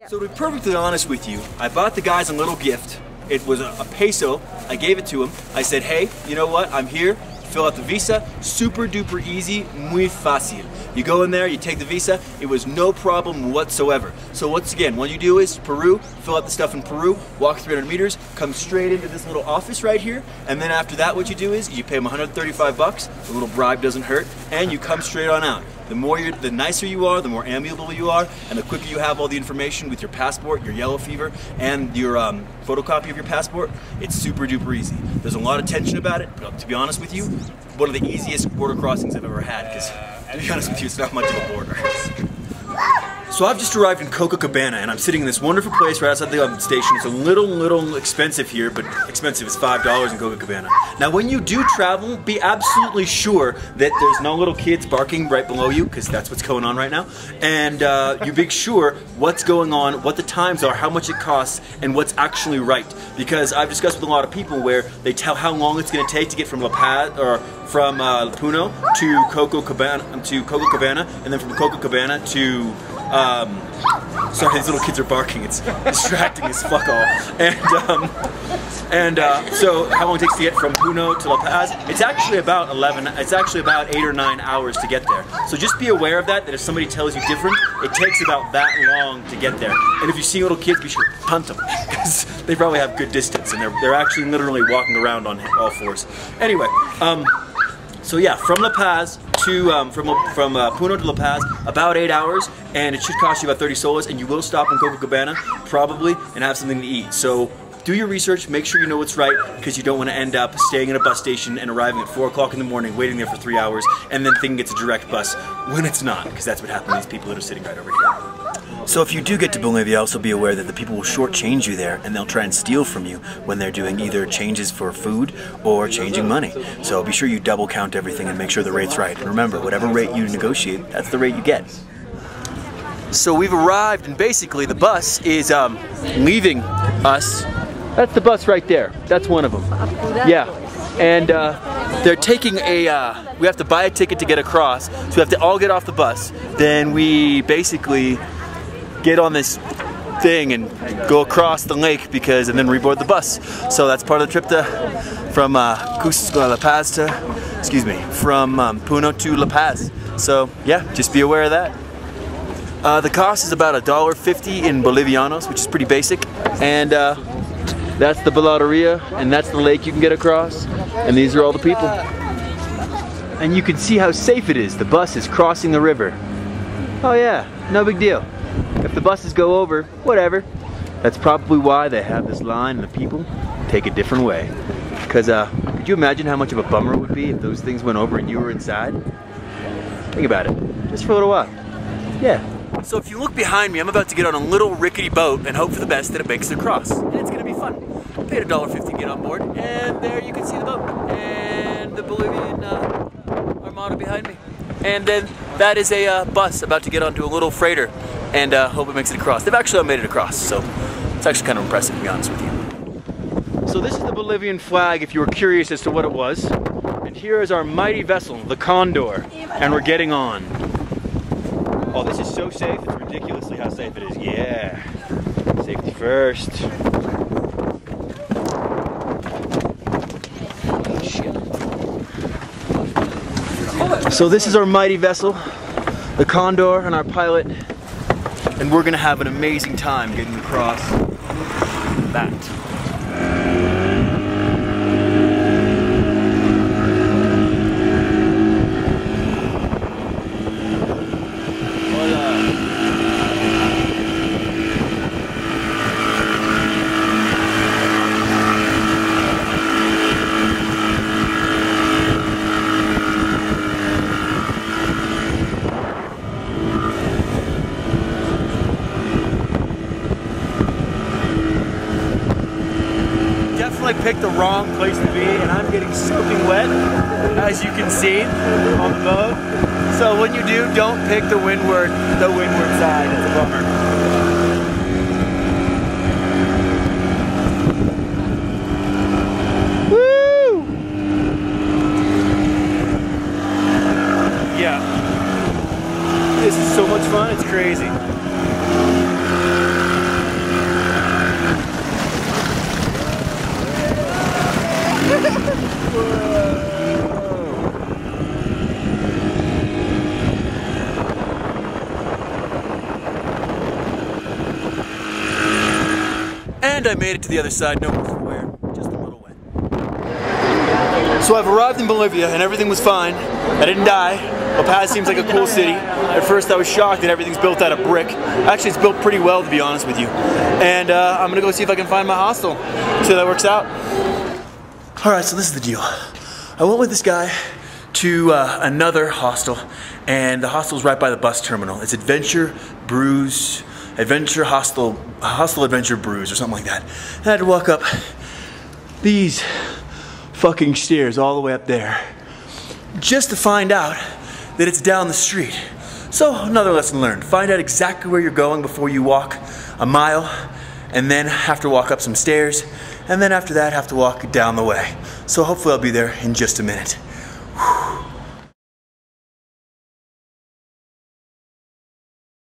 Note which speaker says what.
Speaker 1: So to be perfectly honest with you, I bought the guys a little gift. It was a peso. I gave it to him. I said, hey, you know what? I'm here. Fill out the visa. Super duper easy. Muy fácil. You go in there, you take the visa. It was no problem whatsoever. So once again, what you do is Peru, fill out the stuff in Peru, walk 300 meters, come straight into this little office right here. And then after that, what you do is you pay them 135 bucks. A little bribe doesn't hurt. And you come straight on out. The nicer you are, the more amiable you are, and the quicker you have all the information with your passport, your yellow fever, and your photocopy of your passport, it's super duper easy. There's a lot of tension about it, but to be honest with you, one of the easiest border crossings I've ever had, because to be honest with you, it's not much of a border. So I've just arrived in Copacabana, and I'm sitting in this wonderful place right outside the station. It's a little expensive here, but expensive is $5 in Copacabana. Now when you do travel, be absolutely sure that there's no little kids barking right below you, because that's what's going on right now. And you be sure what's going on, what the times are, how much it costs, and what's actually right. Because I've discussed with a lot of people where they tell how long it's going to take to get from La Paz, or from Puno to Copacabana, and then from Copacabana to sorry, these little kids are barking. It's distracting as fuck all. So how long it takes to get from Puno to La Paz? It's actually about 8 or 9 hours to get there. So just be aware of that. That if somebody tells you different, it takes about that long to get there. And if you see little kids, be sure to punt them because they probably have good distance and they're actually literally walking around on all fours. Anyway. So yeah, from La Paz to from Puno to La Paz, about 8 hours, and it should cost you about 30 soles, and you will stop in Copacabana probably and have something to eat. So do your research, make sure you know what's right, because you don't want to end up staying in a bus station and arriving at 4 o'clock in the morning, waiting there for 3 hours, and then thinking it's a direct bus when it's not, because that's what happened to these people that are sitting right over here. So if you do get to Bolivia, also be aware that the people will shortchange you there, and they'll try and steal from you when they're doing either changes for food or changing money. So be sure you double count everything and make sure the rate's right. And remember, whatever rate you negotiate, that's the rate you get. So we've arrived, and basically the bus is leaving us. That's the bus right there. That's one of them. Yeah. And they're taking we have to buy a ticket to get across. So we have to all get off the bus. Then we basically get on this thing and go across the lake and then reboard the bus. So that's part of the trip from Puno to La Paz. So yeah, just be aware of that. The cost is about $1.50 in Bolivianos, which is pretty basic. And that's the Baladeria, and that's the lake you can get across. And these are all the people. And you can see how safe it is. The bus is crossing the river. Oh yeah, no big deal. If the buses go over, whatever. That's probably why they have this line and the people take a different way. Because could you imagine how much of a bummer it would be if those things went over and you were inside? Think about it, just for a little while. Yeah. So if you look behind me, I'm about to get on a little rickety boat and hope for the best that it makes it across. And it's gonna be fun. I paid $1.50 to get on board, and there you can see the boat. And the Bolivian Armada behind me. And then that is a bus about to get onto a little freighter, and hope it makes it across. They've actually made it across, so it's actually kind of impressive, to be honest with you. So this is the Bolivian flag, if you were curious as to what it was. And here is our mighty vessel, the Condor, and we're getting on. Oh, this is so safe, it's ridiculously how safe it is. Yeah, safety first. So this is our mighty vessel, the Condor, and our pilot. And we're gonna have an amazing time getting across that. I picked the wrong place to be, and I'm getting soaking wet, as you can see on the boat. So when you do, don't pick the windward side. It's a bummer. Woo! Yeah. This is so much fun, it's crazy. And I made it to the other side, no more where, just a little wet. So I've arrived in Bolivia and everything was fine. I didn't die. La Paz seems like a cool city. At first I was shocked that everything's built out of brick. Actually, it's built pretty well, to be honest with you. And I'm gonna go see if I can find my hostel. See how that works out. All right, so this is the deal. I went with this guy to another hostel, and the hostel's right by the bus terminal. It's Adventure Hostel Adventure Brews or something like that. And I had to walk up these fucking stairs all the way up there just to find out that it's down the street. So another lesson learned. Find out exactly where you're going before you walk a mile, and then have to walk up some stairs, and then after that have to walk down the way. So hopefully I'll be there in just a minute. Whew.